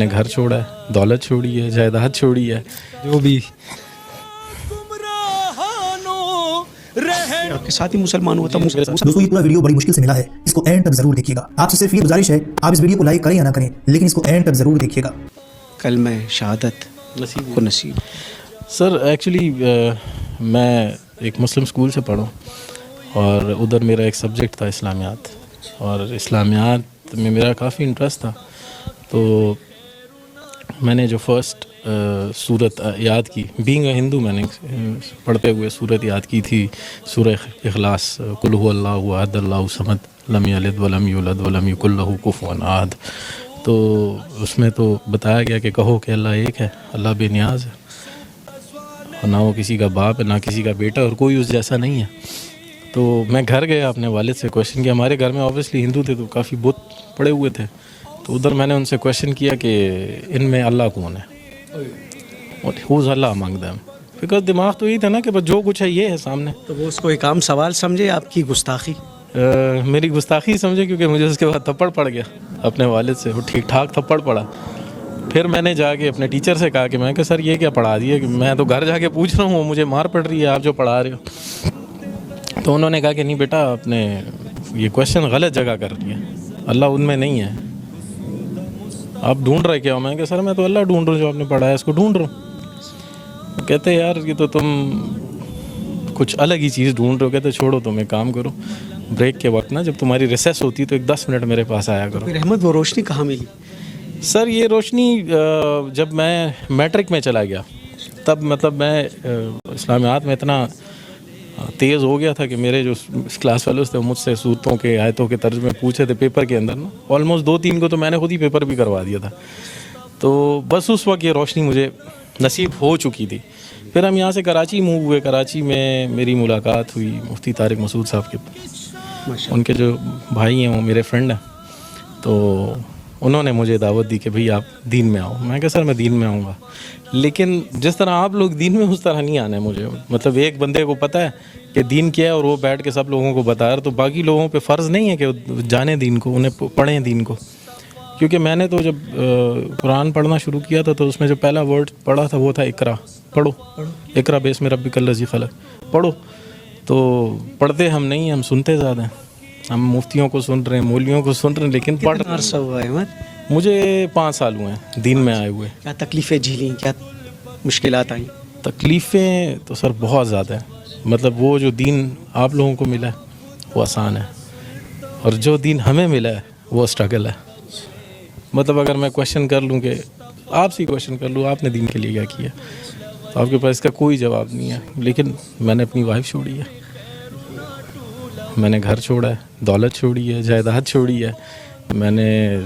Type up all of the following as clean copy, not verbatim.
نے گھر چھوڑا ہے, دولت چھوڑی ہے, جائیداد چھوڑی ہے, جو بھی. آپ کے ساتھ ہی مسلمان ہوتا ہوں. دوستو یہ پورا ویڈیو بڑی مشکل سے ملا ہے, اس کو اینڈ تک ضرور دیکھیے گا. آپ سے صرف یہ گزارش ہے, آپ اس ویڈیو کو لائک کریں یا نہ کریں, لیکن اس کو اینڈ تک ضرور دیکھیے گا. کلمہ شہادت نصیب کو نصیب. سر ایکچولی میں ایک مسلم اسکول سے پڑھا اور ادھر میرا ایک سبجیکٹ تھا اسلامیات, اور اسلامیات میں میرا کافی انٹرسٹ تھا. تو میں نے جو فرسٹ صورت یاد کی, بینگ اے ہندو, میں نے پڑھتے ہوئے صورت یاد کی تھی سورہ اخلاص, قل هو اللہ احد اللہ صمد لم یلد ولم یولد ولم یکن لہ کفوا احد. تو اس میں تو بتایا گیا کہ کہو کہ اللہ ایک ہے, اللہ بے نیاز ہے, اور نہ وہ کسی کا باپ ہے, نہ کسی کا بیٹا, اور کوئی اس جیسا نہیں ہے. تو میں گھر گیا, اپنے والد سے کویشچن کیا. ہمارے گھر میں اوبیسلی ہندو تھے تو کافی بت پڑے ہوئے تھے, تو ادھر میں نے ان سے کویشچن کیا کہ ان میں اللہ کون ہے, ہوز اللہ امنگ دیم, بیکاز دماغ تو یہی تھا نا کہ بس جو کچھ ہے یہ ہے سامنے. تو وہ اس کو ایک عام سوال سمجھے, آپ کی گستاخی؟ میری گستاخی سمجھے, کیونکہ مجھے اس کے بعد تھپڑ پڑ گیا اپنے والد سے, وہ ٹھیک ٹھاک تھپڑ پڑا. پھر میں نے جا کے اپنے ٹیچر سے کہا کہ میں کہ سر یہ کیا پڑھا دیا, کہ میں تو گھر جا کے پوچھ رہا ہوں, مجھے مار پڑ رہی ہے آپ جو پڑھا رہے ہو. تو انہوں نے کہا کہ نہیں بیٹا, آپ نے یہ کویشچن غلط جگہ کر دیا, اللہ ان میں نہیں ہے, آپ ڈھونڈ رہے کیا ہو. میں کہ سر میں تو اللہ ڈھونڈ رہا ہوں, جو آپ نے پڑھا ہے اس کو ڈھونڈ رہا ہوں. کہتے یار یہ تو تم کچھ الگ ہی چیز ڈھونڈ رہے ہو. کہتے چھوڑو, تم ایک کام کرو, بریک کے وقت نا جب تمہاری ریسیس ہوتی ہے تو ایک 10 منٹ میرے پاس آیا کرو. پھر احمد وہ روشنی کہاں ملی؟ سر یہ روشنی جب میں میٹرک میں چلا گیا, تب مطلب میں اسلامیات میں اتنا تیز ہو گیا تھا کہ میرے جو کلاس فیلوز تھے مجھ سے صورتوں کے آیتوں کے ترجمے پوچھے تھے پیپر کے اندر نا, آلموسٹ 2-3 کو تو میں نے خود ہی پیپر بھی کروا دیا تھا. تو بس اس وقت یہ روشنی مجھے نصیب ہو چکی تھی. پھر ہم یہاں سے کراچی موو ہوئے. کراچی میں میری ملاقات ہوئی مفتی طارق مسعود صاحب کے, ان کے جو بھائی ہیں وہ میرے فرینڈ ہیں. تو انہوں نے مجھے دعوت دی کہ بھئی آپ دین میں آؤ. میں کہا سر میں دین میں آؤں گا, لیکن جس طرح آپ لوگ دین میں اس طرح نہیں آنا ہے مجھے. مطلب ایک بندے کو پتہ ہے کہ دین کیا ہے اور وہ بیٹھ کے سب لوگوں کو بتا رہا, تو باقی لوگوں پہ فرض نہیں ہے کہ جانیں دین کو, انہیں پڑھیں دین کو. کیونکہ میں نے تو جب قرآن پڑھنا شروع کیا تھا تو اس میں جو پہلا ورڈ پڑھا تھا وہ تھا اقرا, پڑھو, اقرا باسم ربک الذی خلق, پڑھو. تو پڑھتے ہم نہیں, ہم سنتے زیادہ ہیں. ہم مفتیوں کو سن رہے ہیں, مولویوں کو سن رہے ہیں, لیکن پڑھ کتنا عرصہ ہوا ہے احمد؟ مجھے 5 سال ہوئے ہیں دین میں آئے ہوئے. کیا تکلیفیں جھیلیں, کیا مشکلات آئیں؟ تکلیفیں تو سر بہت زیادہ ہیں. مطلب وہ جو دین آپ لوگوں کو ملا ہے وہ آسان ہے, اور جو دین ہمیں ملا ہے وہ اسٹرگل ہے. مطلب اگر میں کویشچن کر لوں, کہ آپ سے کویشچن کر لوں آپ نے دین کے لیے کیا کیا, تو آپ کے پاس اس کا کوئی جواب نہیں ہے. لیکن میں نے اپنی وائف چھوڑی ہے, میں نے گھر چھوڑا ہے, دولت چھوڑی ہے, جائیداد چھوڑی ہے, میں نے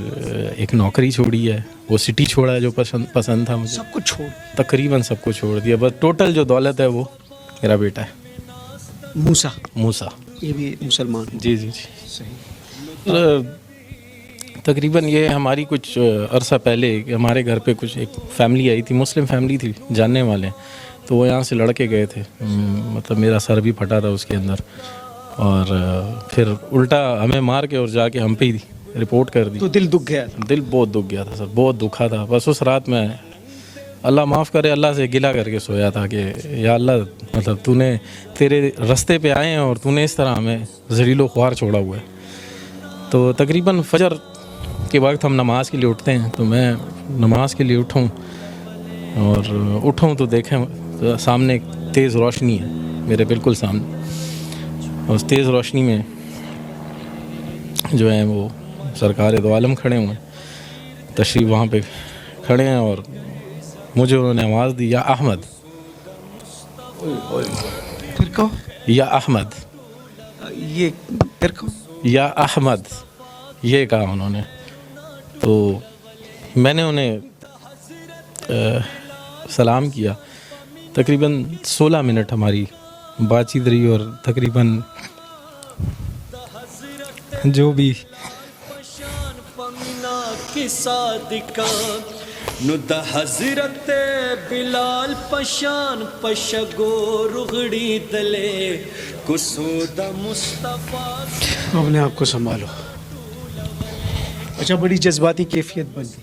ایک نوکری چھوڑی ہے, وہ سٹی چھوڑا ہے جو پسند تھا مجھے, سب کچھ چھوڑ, تقریباً سب کچھ چھوڑ دیا. بس ٹوٹل جو دولت ہے وہ میرا بیٹا ہے موسیٰ. یہ بھی مسلمان؟ جی جی جی. صحیح. تقریباً یہ ہماری کچھ عرصہ پہلے ہمارے گھر پہ کچھ ایک فیملی آئی تھی, مسلم فیملی تھی, جاننے والے, تو وہ یہاں سے لڑکے گئے تھے. مطلب میرا سر بھی پھٹا تھا اس کے اندر, اور پھر الٹا ہمیں مار کے اور جا کے ہم پہ ہی رپورٹ کر دی. تو دل دکھ گیا تھا؟ دل بہت دکھ گیا تھا سر, بہت دکھا تھا. بس اس رات میں اللہ معاف کرے, اللہ سے گلہ کر کے سویا تھا کہ یا اللہ, مطلب تو نے تیرے رستے پہ آئے ہیں اور تو نے اس طرح ہمیں ذلیل و خوار چھوڑا ہوا ہے. تو تقریباً فجر کے وقت ہم نماز کے لیے اٹھتے ہیں, تو میں نماز کے لیے اٹھوں تو دیکھیں سامنے ایک تیز روشنی ہے میرے بالکل سامنے. اور اس تیز روشنی میں جو ہیں وہ سرکار دو عالم کھڑے ہوئے ہیں, تشریف وہاں پہ کھڑے ہیں, اور مجھے انہوں نے آواز دی یا احمد. پھر کہو یا احمد, یہ پھر کہو یا احمد, یہ کہا انہوں نے. تو میں نے انہیں سلام کیا. تقریباً 16 منٹ ہماری بات چیت رہی, اور تقریباً جو بھی حضرت بلال پشان پشگو رغڑی دلے کسود مصطفیٰ. اپنے آپ کو سنبھالو. اچھا, بڑی جذباتی کیفیت بن گئی.